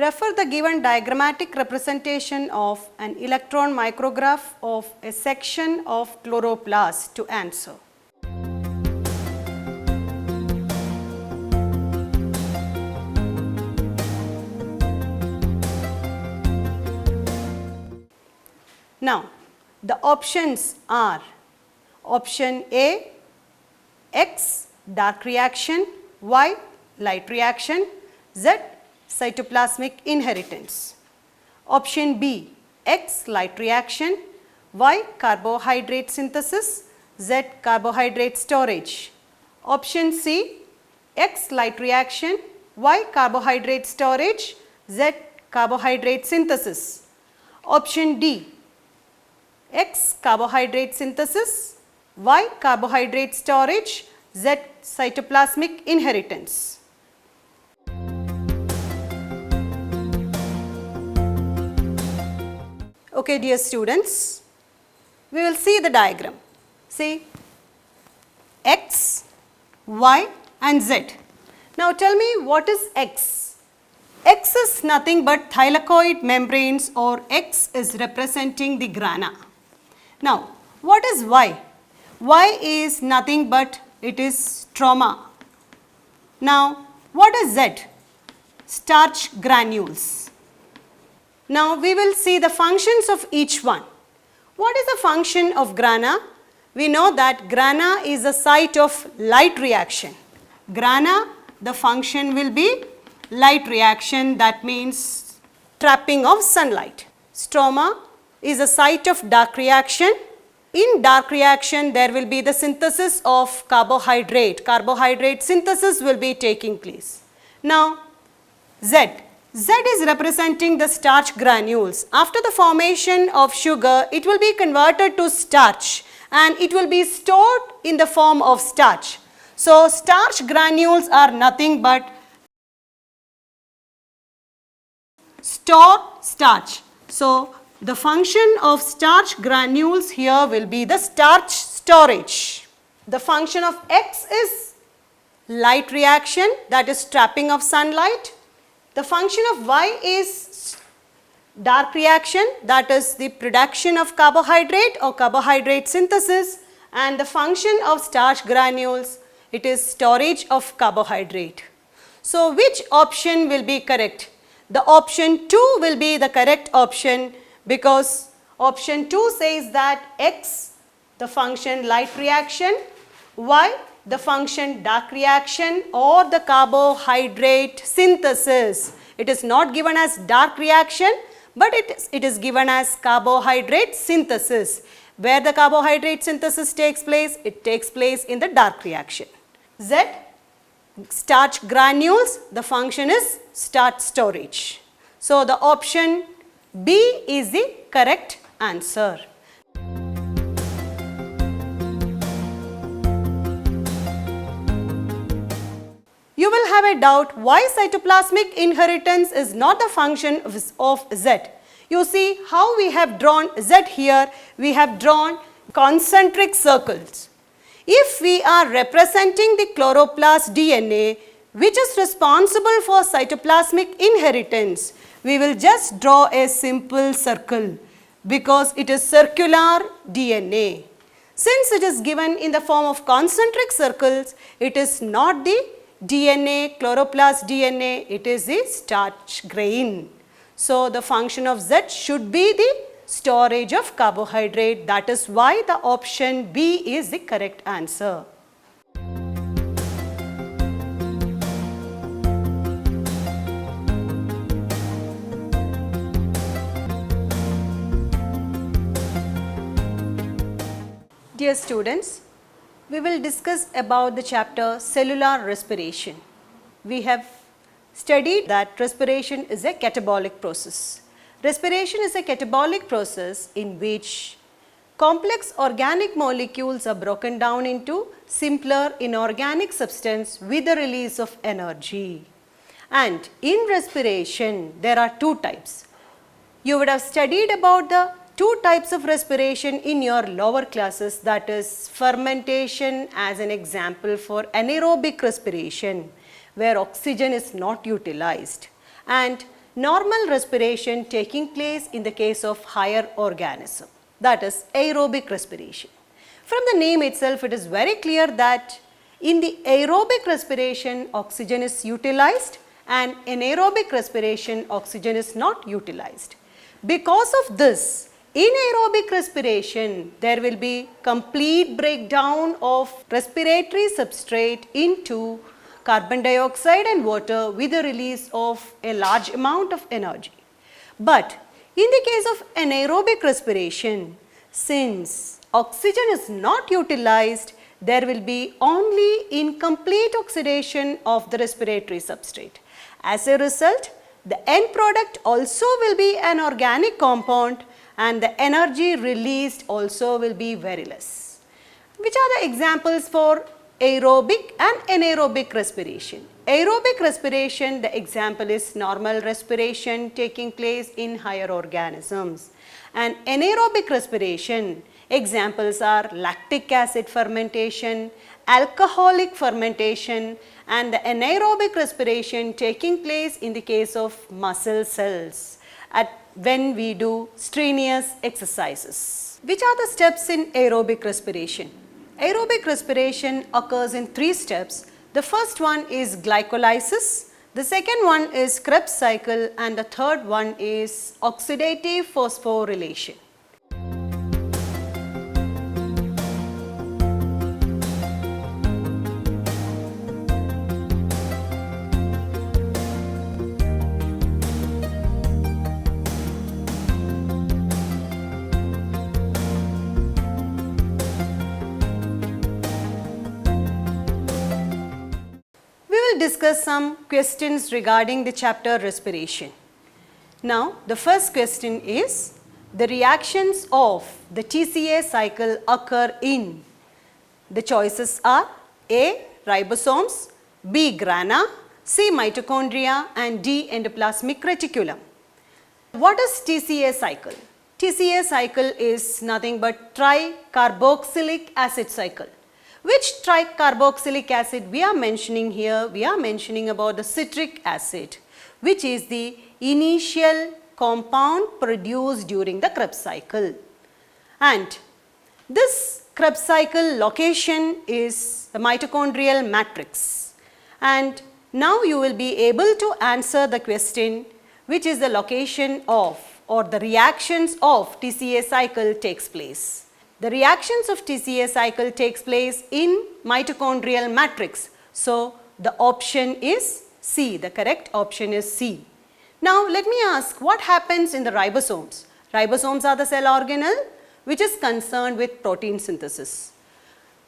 Refer the given diagrammatic representation of an electron micrograph of a section of chloroplast to answer. Now, the options are option A, X dark reaction, Y light reaction, Z cytoplasmic inheritance. Option B, X light reaction, Y carbohydrate synthesis, Z carbohydrate storage. Option C, X light reaction, Y carbohydrate storage, Z carbohydrate synthesis. Option D, X carbohydrate synthesis, Y carbohydrate storage, Z cytoplasmic inheritance. Okay, dear students, we will see the diagram. See, X, Y and Z. Now tell me, what is X? X is nothing but thylakoid membranes, or X is representing the grana. Now, what is Y? Y is nothing but it is stroma. Now, what is Z? Starch granules. Now, we will see the functions of each one. What is the function of grana? We know that grana is a site of light reaction. Grana, the function will be light reaction, that means trapping of sunlight. Stroma is a site of dark reaction. In dark reaction, there will be the synthesis of carbohydrate. Carbohydrate synthesis will be taking place. Now, Z. Z is representing the starch granules. After the formation of sugar, it will be converted to starch and it will be stored in the form of starch. So, starch granules are nothing but stored starch. So, the function of starch granules here will be the starch storage. The function of X is light reaction, that is trapping of sunlight. The function of Y is dark reaction, that is the production of carbohydrate or carbohydrate synthesis, and the function of starch granules, it is storage of carbohydrate. So, which option will be correct? The option 2 will be the correct option, because option 2 says that X, the function light reaction, Y, the function dark reaction or the carbohydrate synthesis. It is not given as dark reaction, but it is given as carbohydrate synthesis. Where the carbohydrate synthesis takes place? It takes place in the dark reaction. Z, starch granules, the function is starch storage. So, the option B is the correct answer. You will have a doubt why cytoplasmic inheritance is not the function of Z. You see how we have drawn Z here, we have drawn concentric circles. If we are representing the chloroplast DNA, which is responsible for cytoplasmic inheritance, we will just draw a simple circle because it is circular DNA. Since it is given in the form of concentric circles, it is not the DNA, chloroplast DNA, it is the starch grain. So, the function of Z should be the storage of carbohydrate. That is why the option B is the correct answer. Dear students, we will discuss about the chapter Cellular Respiration. We have studied that respiration is a catabolic process. Respiration is a catabolic process in which complex organic molecules are broken down into simpler inorganic substance with the release of energy. And in respiration, there are two types. You would have studied about the two types of respiration in your lower classes, that is fermentation as an example for anaerobic respiration where oxygen is not utilized, and normal respiration taking place in the case of higher organism, that is aerobic respiration. From the name itself, it is very clear that in the aerobic respiration, oxygen is utilized, and anaerobic respiration, oxygen is not utilized. Because of this, in aerobic respiration, there will be complete breakdown of respiratory substrate into carbon dioxide and water with the release of a large amount of energy. But in the case of anaerobic respiration, since oxygen is not utilized, there will be only incomplete oxidation of the respiratory substrate. As a result, the end product also will be an organic compound and the energy released also will be very less. Which are the examples for aerobic and anaerobic respiration? Aerobic respiration, the example is normal respiration taking place in higher organisms. And anaerobic respiration, examples are lactic acid fermentation, alcoholic fermentation, and the anaerobic respiration taking place in the case of muscle cells when we do strenuous exercises. Which are the steps in aerobic respiration? Aerobic respiration occurs in 3 steps. The first one is glycolysis, the second one is Krebs cycle, and the third one is oxidative phosphorylation. Discuss some questions regarding the chapter respiration. Now, the first question is, the reactions of the TCA cycle occur in, the choices are A. ribosomes, B. grana, C. mitochondria, and D. endoplasmic reticulum. What is TCA cycle? TCA cycle is nothing but tricarboxylic acid cycle. Which tricarboxylic acid we are mentioning here? We are mentioning about the citric acid, which is the initial compound produced during the Krebs cycle. And this Krebs cycle location is the mitochondrial matrix. And now you will be able to answer the question, which is the location of or the reactions of TCA cycle takes place. The reactions of TCA cycle takes place in mitochondrial matrix. So, the option is C, the correct option is C. Now, let me ask, what happens in the ribosomes? Ribosomes are the cell organelle which is concerned with protein synthesis.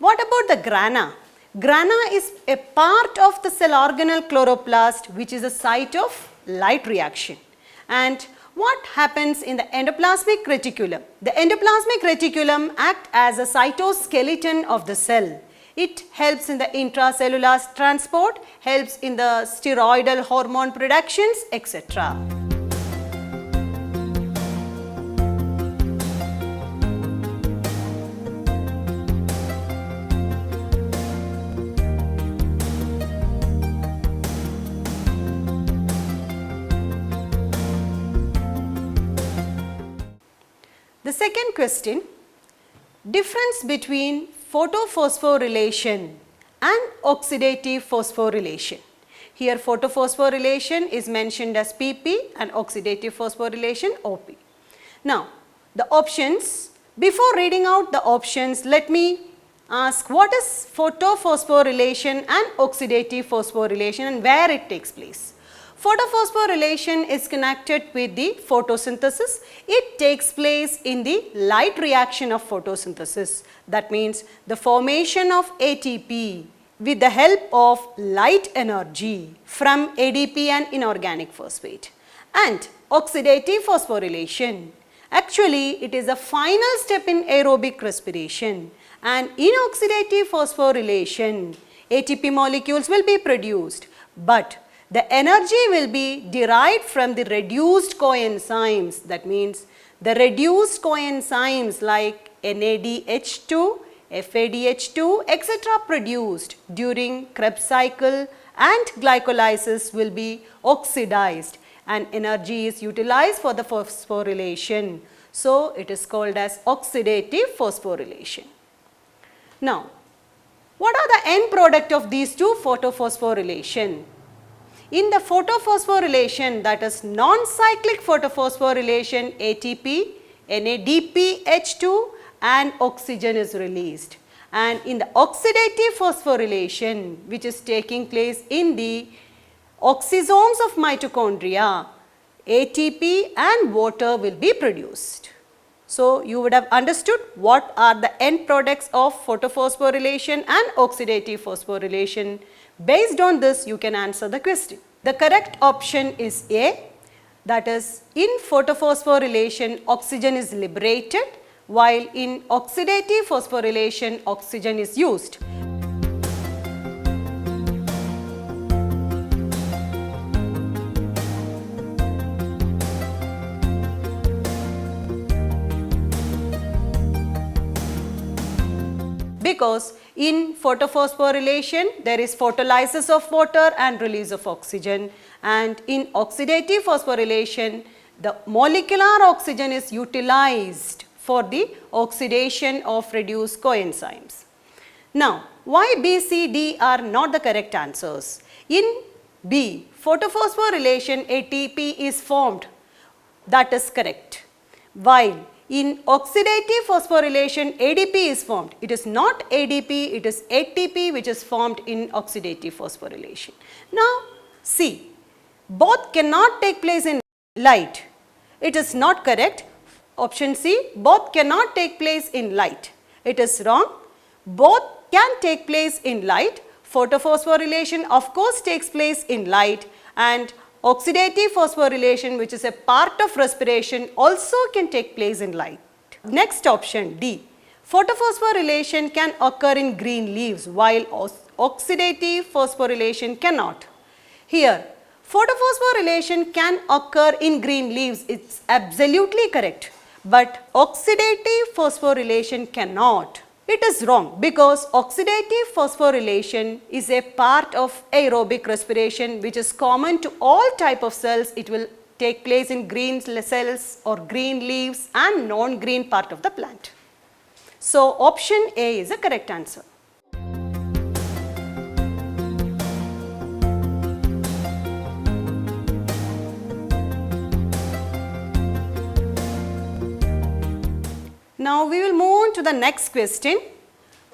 What about the grana? Grana is a part of the cell organelle chloroplast which is a site of light reaction. And what happens in the endoplasmic reticulum? The endoplasmic reticulum acts as a cytoskeleton of the cell. It helps in the intracellular transport, helps in the steroidal hormone productions, etc. The second question, difference between photophosphorylation and oxidative phosphorylation. Here photophosphorylation is mentioned as PP and oxidative phosphorylation OP. Now, the options, before reading out the options, let me ask what is photophosphorylation and oxidative phosphorylation and where it takes place. Photophosphorylation is connected with the photosynthesis. It takes place in the light reaction of photosynthesis. That means the formation of ATP with the help of light energy from ADP and inorganic phosphate. And oxidative phosphorylation, actually it is a final step in aerobic respiration, and in oxidative phosphorylation ATP molecules will be produced, but the energy will be derived from the reduced coenzymes. That means the reduced coenzymes like NADH2, FADH2, etc. produced during Krebs cycle and glycolysis will be oxidized, and energy is utilized for the phosphorylation. So, it is called as oxidative phosphorylation. Now, what are the end product of these two? Photophosphorylation. In the photophosphorylation, that is non-cyclic photophosphorylation, ATP, NADPH2 and oxygen is released. And in the oxidative phosphorylation, which is taking place in the oxysomes of mitochondria, ATP and water will be produced. So, you would have understood what are the end products of photophosphorylation and oxidative phosphorylation. Based on this, you can answer the question. The correct option is A, that is in photophosphorylation oxygen is liberated, while in oxidative phosphorylation oxygen is used. Because in photophosphorylation there is photolysis of water and release of oxygen, and in oxidative phosphorylation the molecular oxygen is utilized for the oxidation of reduced coenzymes. Now, why B, C, D are not the correct answers? In B, photophosphorylation ATP is formed, that is correct, while in oxidative phosphorylation ADP is formed. It is not ADP, it is ATP which is formed in oxidative phosphorylation. Now, C, both cannot take place in light. It is not correct. Option C, both cannot take place in light. It is wrong. Both can take place in light. Photophosphorylation of course takes place in light, and oxidative phosphorylation, which is a part of respiration, also can take place in light. Next option D, photophosphorylation can occur in green leaves while oxidative phosphorylation cannot. Here, photophosphorylation can occur in green leaves, it is absolutely correct, but oxidative phosphorylation cannot. It is wrong because oxidative phosphorylation is a part of aerobic respiration which is common to all type of cells. It will take place in green cells or green leaves and non-green part of the plant. So, option A is the correct answer. Now, we will move on to the next question.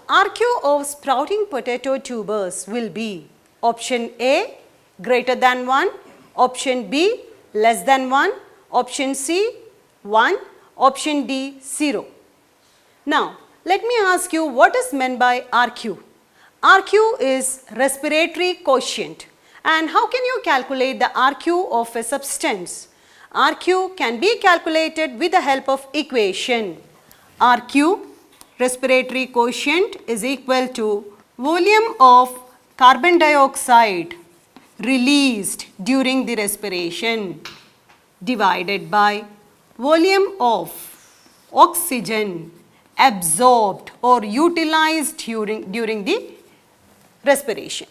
RQ of sprouting potato tubers will be option A greater than 1, option B less than 1, option C 1, option D 0. Now, let me ask you what is meant by RQ. RQ is respiratory quotient, and how can you calculate the RQ of a substance? RQ can be calculated with the help of equation. RQ, respiratory quotient, is equal to volume of carbon dioxide released during the respiration divided by volume of oxygen absorbed or utilized during the respiration.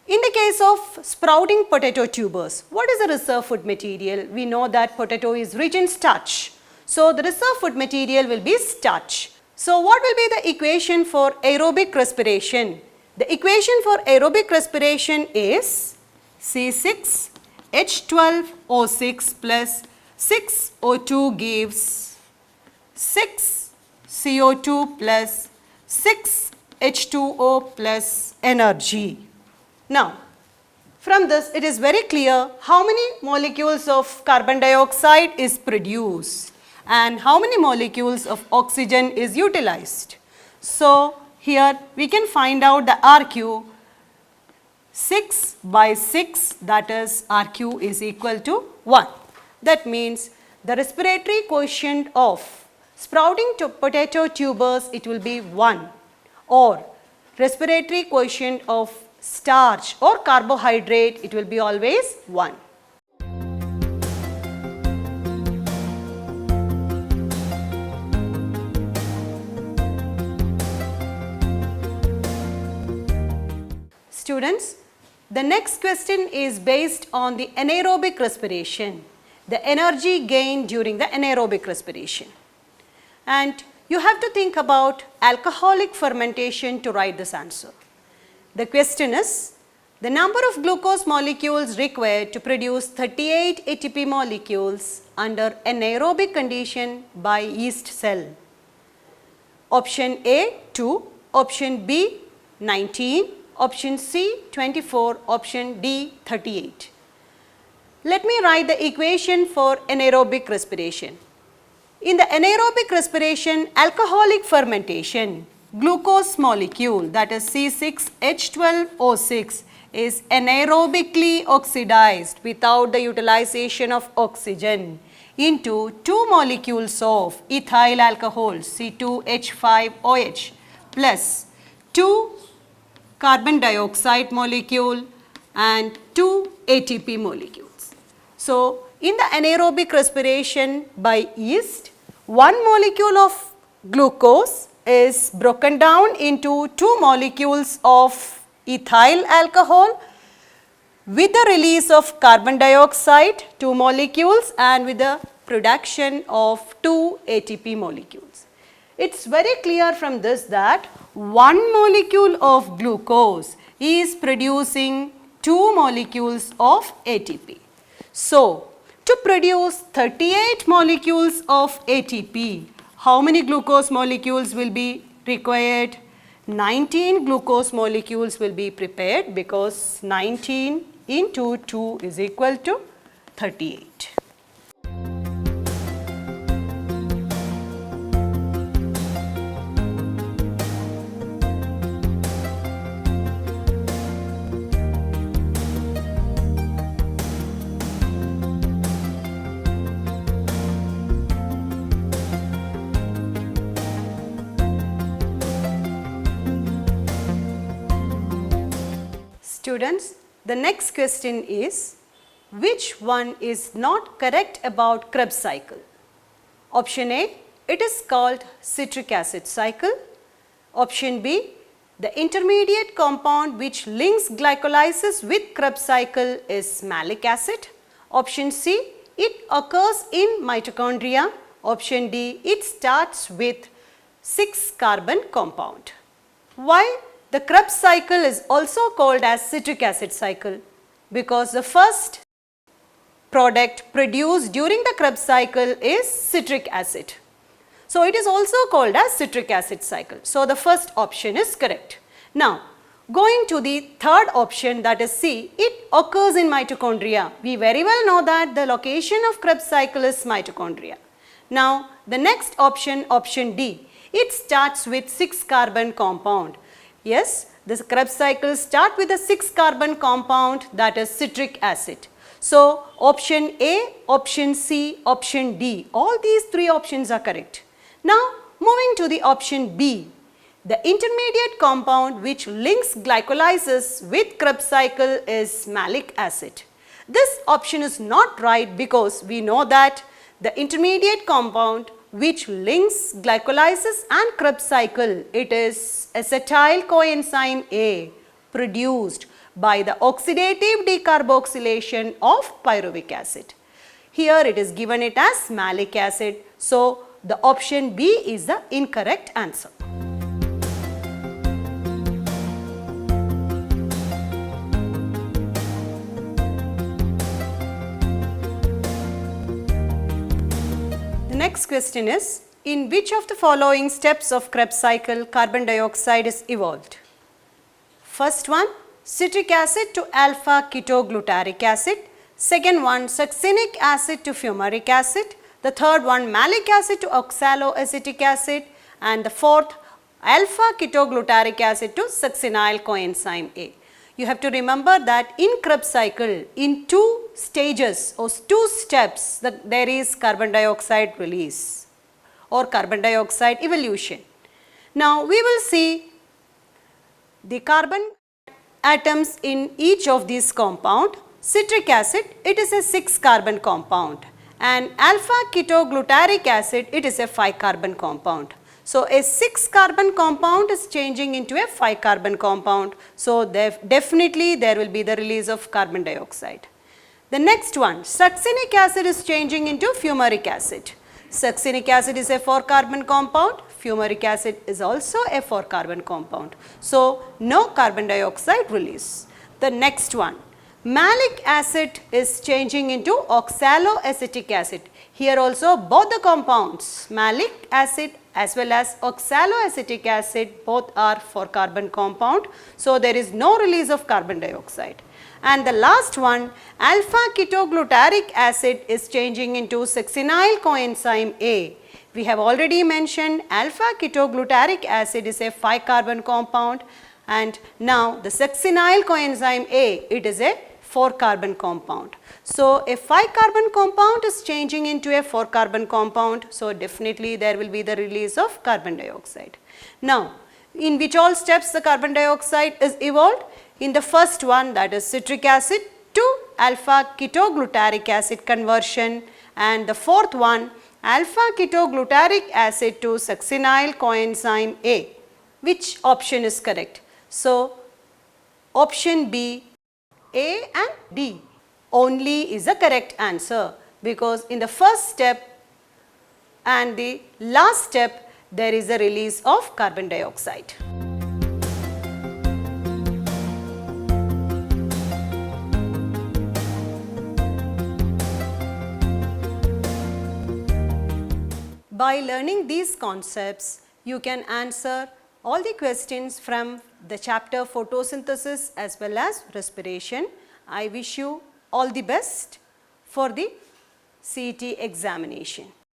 In the case of sprouting potato tubers, what is the reserve food material? We know that potato is rich in starch. So, the reserve food material will be starch. So, what will be the equation for aerobic respiration? The equation for aerobic respiration is C6H12O6 plus 6O2 gives 6CO2 plus 6H2O plus energy. Now, from this it is very clear how many molecules of carbon dioxide is produced and how many molecules of oxygen is utilized. So, here we can find out the RQ 6 by 6, that is RQ is equal to 1. That means the respiratory quotient of sprouting potato tubers, it will be 1, or respiratory quotient of starch or carbohydrate, it will be always 1. Students, The next question is based on the anaerobic respiration, the energy gained during the anaerobic respiration. And you have to think about alcoholic fermentation to write this answer. The question is, the number of glucose molecules required to produce 38 ATP molecules under anaerobic condition by yeast cell. Option A 2, option B 19, option C 24, option D 38. Let me write the equation for anaerobic respiration. In the anaerobic respiration, alcoholic fermentation, glucose molecule, that is C6H12O6, is anaerobically oxidized without the utilization of oxygen into two molecules of ethyl alcohol C2H5OH plus two carbon dioxide molecule and two ATP molecules. So, in the anaerobic respiration by yeast, one molecule of glucose is broken down into two molecules of ethyl alcohol with the release of carbon dioxide, two molecules, and with the production of two ATP molecules. It's very clear from this that one molecule of glucose is producing two molecules of ATP. So, to produce 38 molecules of ATP, how many glucose molecules will be required? 19 glucose molecules will be prepared because 19 into 2 is equal to 38. Students, the next question is, which one is not correct about Krebs cycle? Option A, it is called citric acid cycle. Option B, the intermediate compound which links glycolysis with Krebs cycle is malic acid. Option C, it occurs in mitochondria. Option D, it starts with 6-carbon compound. Why the Krebs cycle is also called as citric acid cycle? Because the first product produced during the Krebs cycle is citric acid. So, it is also called as citric acid cycle. So, the first option is correct. Now, going to the third option, that is C, it occurs in mitochondria. We very well know that the location of Krebs cycle is mitochondria. Now, the next option, option D, it starts with 6-carbon compound. Yes, this Krebs cycle start with a 6-carbon compound, that is citric acid. So, option A, option C, option D, all these three options are correct. Now, moving to the option B, the intermediate compound which links glycolysis with Krebs cycle is malic acid. This option is not right because we know that the intermediate compound which links glycolysis and Krebs cycle, it is acetyl coenzyme A produced by the oxidative decarboxylation of pyruvic acid. Here it is given it as malic acid. So, the option B is the incorrect answer. The next question is, in which of the following steps of Krebs cycle carbon dioxide is evolved? First one, citric acid to alpha ketoglutaric acid. Second one, succinic acid to fumaric acid. The third one, malic acid to oxaloacetic acid. And the fourth, alpha ketoglutaric acid to succinyl coenzyme A. You have to remember that in Krebs cycle, in two stages or two steps, there is carbon dioxide release or carbon dioxide evolution. Now, we will see the carbon atoms in each of these compound. Citric acid, it is a 6-carbon compound, and alpha ketoglutaric acid, it is a 5-carbon compound. So, a 6 carbon compound is changing into a 5 carbon compound. So, definitely there will be the release of carbon dioxide. The next one, succinic acid is changing into fumaric acid. Succinic acid is a 4 carbon compound, fumaric acid is also a 4 carbon compound. So, no carbon dioxide release. The next one, malic acid is changing into oxaloacetic acid. Here also both the compounds, malic acid as well as oxaloacetic acid, both are 4 carbon compound. So, there is no release of carbon dioxide. And the last one, alpha ketoglutaric acid is changing into succinyl coenzyme A. We have already mentioned alpha ketoglutaric acid is a 5 carbon compound, and now the succinyl coenzyme A, it is a 4 carbon compound. So, a 5 carbon compound is changing into a 4 carbon compound. So, definitely there will be the release of carbon dioxide. Now, in which all steps the carbon dioxide is evolved? In the first one, that is citric acid to alpha ketoglutaric acid conversion, and the fourth one, alpha ketoglutaric acid to succinyl coenzyme A. Which option is correct? So, option B, A and D only is the correct answer, because in the first step and the last step there is a release of carbon dioxide. By learning these concepts, you can answer all the questions from the chapter photosynthesis as well as respiration. I wish you all the best for the CET examination.